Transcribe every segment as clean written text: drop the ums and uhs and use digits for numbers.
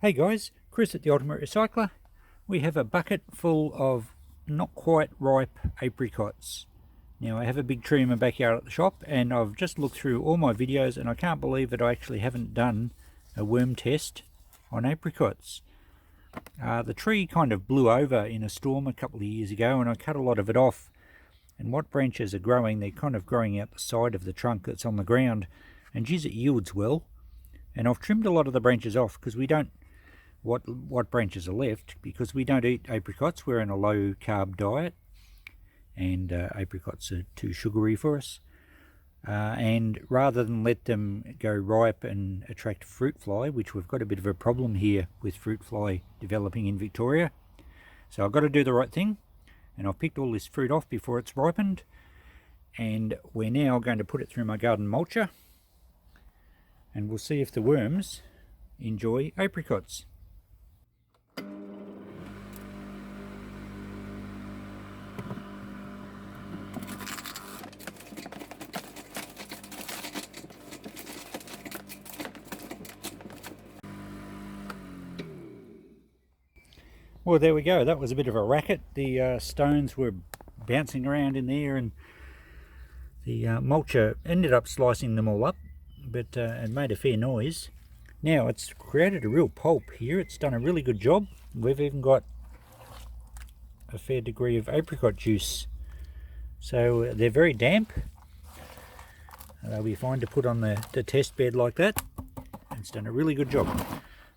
Hey guys, Chris at the Ultimate Recycler. We have a bucket full of not quite ripe apricots. Now I have a big tree in my backyard at the shop and I've just looked through all my videos and I can't believe that I actually haven't done a worm test on apricots. The tree kind of blew over in a storm a couple of years ago and I cut a lot of it off, and what branches are growing, they're kind of growing out the side of the trunk that's on the ground, and geez, it yields well. And I've trimmed a lot of the branches off because we don't what branches are left, because we don't eat apricots. We're in a low carb diet and apricots are too sugary for us, and rather than let them go ripe and attract fruit fly, which we've got a bit of a problem here with fruit fly developing in Victoria, so I've got to do the right thing, and I've picked all this fruit off before it's ripened, and we're now going to put it through my garden mulcher and we'll see if the worms enjoy apricots. Well, there we go. That was a bit of a racket. The stones were bouncing around in there and the mulcher ended up slicing them all up, but it made a fair noise. Now it's created a real pulp here. It's done a really good job. We've even got a fair degree of apricot juice. So they're very damp. They'll be fine to put on the test bed like that. It's done a really good job.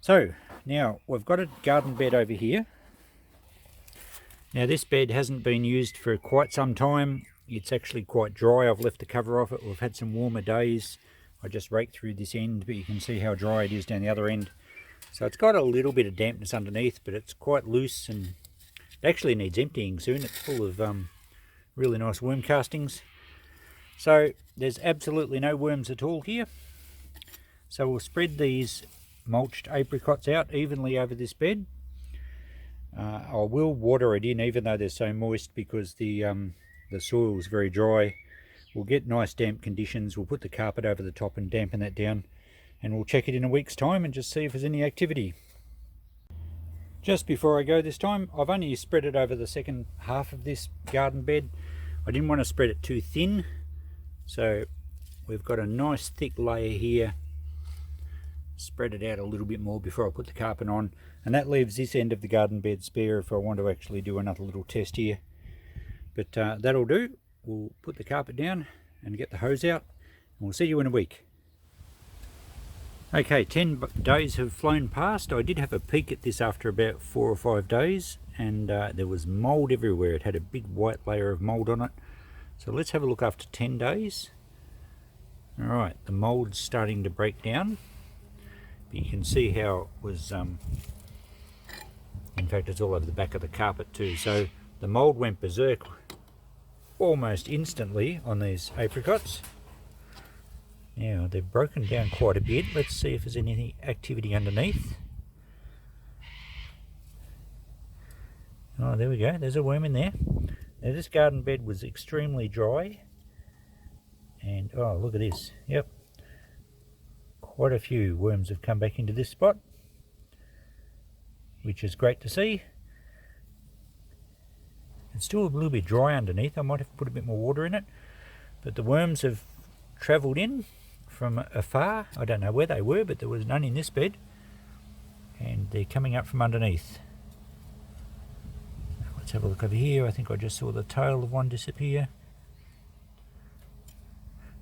So now we've got a garden bed over here. Now this bed hasn't been used for quite some time. It's actually quite dry. I've left the cover off it. We've had some warmer days. I just raked through this end, but you can see how dry it is down the other end. So it's got a little bit of dampness underneath, but it's quite loose and it actually needs emptying soon. It's full of really nice worm castings. So there's absolutely no worms at all here. So we'll spread these mulched apricots out evenly over this bed. I will water it in even though they're so moist, because the soil is very dry. We'll get nice damp conditions. We'll put the carpet over the top and dampen that down, and we'll check it in a week's time and just see if there's any activity. Just before I go this time, I've only spread it over the second half of this garden bed. I didn't want to spread it too thin, so we've got a nice thick layer here. Spread it out a little bit more before I put the carpet on, and that leaves this end of the garden bed spare if I want to actually do another little test here. But that'll do. We'll put the carpet down and get the hose out, and we'll see you in a week. Okay, 10 days have flown past. I did have a peek at this after about 4 or 5 days, and there was mould everywhere. It had a big white layer of mould on it. So let's have a look after 10 days. Alright, the mould's starting to break down. You can see how it was, in fact it's all over the back of the carpet too. So the mould went berserk almost instantly on these apricots. Now they've broken down quite a bit. Let's see if there's any activity underneath. Oh, there we go, there's a worm in there. Now this garden bed was extremely dry, and oh, look at this. Yep, quite a few worms have come back into this spot, which is great to see. It's still a little bit dry underneath. I might have to put a bit more water in it, but the worms have travelled in from afar. I don't know where they were, but there was none in this bed, and they're coming up from underneath. Let's have a look over here. I think I just saw the tail of one disappear.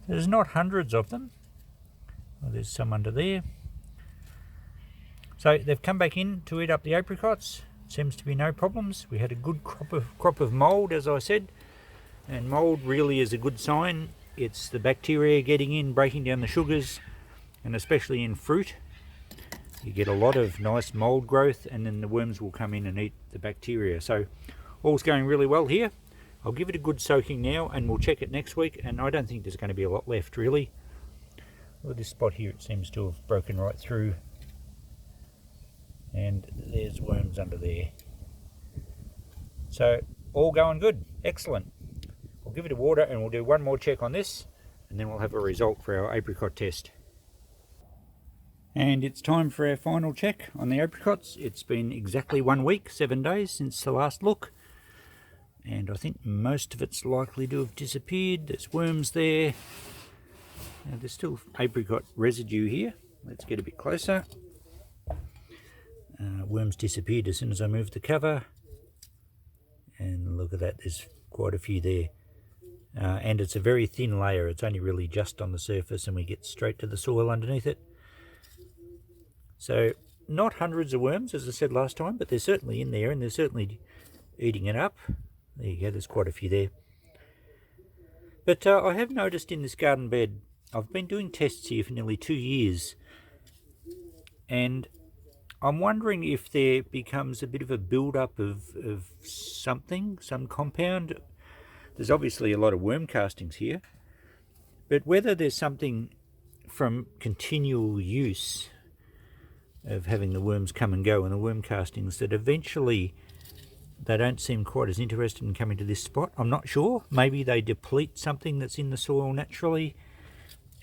There's not hundreds of them. Well, there's some under there. So they've come back in to eat up the apricots. Seems to be no problems. We had a good crop of mould, as I said, and mould really is a good sign. It's the bacteria getting in, breaking down the sugars, and especially in fruit you get a lot of nice mould growth, and then the worms will come in and eat the bacteria. So all's going really well here. I'll give it a good soaking now and we'll check it next week, and I don't think there's going to be a lot left really. Well, this spot here, it seems to have broken right through, and there's worms under there. So all going good, excellent. We'll give it a water and we'll do one more check on this, and then we'll have a result for our apricot test. And it's time for our final check on the apricots. It's been exactly 1 week, 7 days since the last look. And I think most of it's likely to have disappeared. There's worms there. Now, there's still apricot residue here. Let's get a bit closer. Worms disappeared as soon as I moved the cover. And look at that, there's quite a few there. And it's a very thin layer. It's only really just on the surface and we get straight to the soil underneath it. So not hundreds of worms, as I said last time, but they're certainly in there and they're certainly eating it up. There you go, there's quite a few there. But I have noticed in this garden bed, I've been doing tests here for nearly 2 years, and I'm wondering if there becomes a bit of a build-up of something, some compound. There's obviously a lot of worm castings here, but whether there's something from continual use of having the worms come and go and the worm castings that eventually they don't seem quite as interested in coming to this spot. I'm not sure. Maybe they deplete something that's in the soil naturally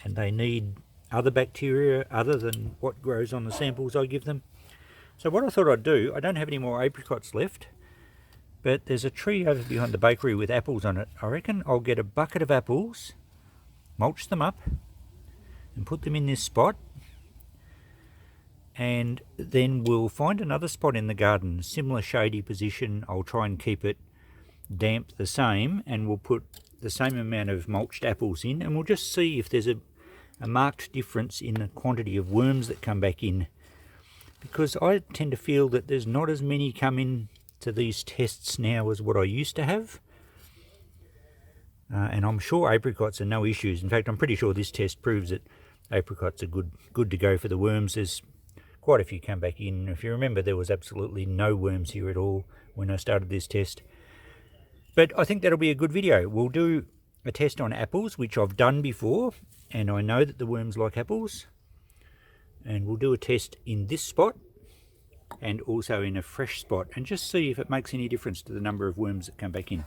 and they need other bacteria other than what grows on the samples I give them. So what I thought I'd do, I don't have any more apricots left, but there's a tree over behind the bakery with apples on it. I reckon I'll get a bucket of apples, mulch them up and put them in this spot, and then we'll find another spot in the garden, similar shady position. I'll try and keep it damp the same, and we'll put the same amount of mulched apples in, and we'll just see if there's a marked difference in the quantity of worms that come back in, because I tend to feel that there's not as many come in to these tests now as what I used to have. And I'm sure apricots are no issues. In fact, I'm pretty sure this test proves that apricots are good to go for the worms. There's quite a few come back in. If you remember, there was absolutely no worms here at all when I started this test. But I think that'll be a good video. We'll do a test on apples, which I've done before, and I know that the worms like apples. And we'll do a test in this spot and also in a fresh spot and just see if it makes any difference to the number of worms that come back in.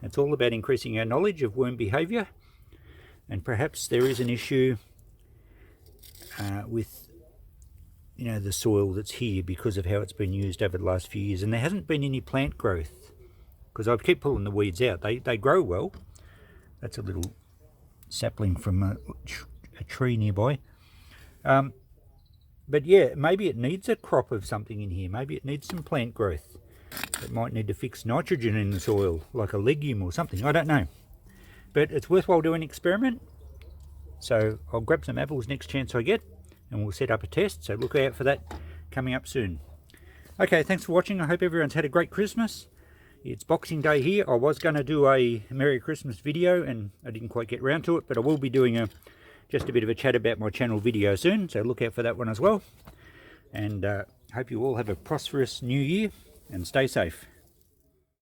It's all about increasing our knowledge of worm behaviour, and perhaps there is an issue with the soil that's here because of how it's been used over the last few years, and there hasn't been any plant growth because I keep pulling the weeds out. They grow well. That's a little sapling from a tree nearby. But yeah, maybe it needs a crop of something in here. Maybe it needs some plant growth. It might need to fix nitrogen in the soil, like a legume or something. I don't know. But it's worthwhile doing an experiment. So I'll grab some apples next chance I get, and we'll set up a test. So look out for that coming up soon. Okay, thanks for watching. I hope everyone's had a great Christmas. It's Boxing Day here. I was going to do a Merry Christmas video, and I didn't quite get round to it, but I will be doing just a bit of a chat about my channel video soon, so look out for that one as well. And hope you all have a prosperous new year and stay safe.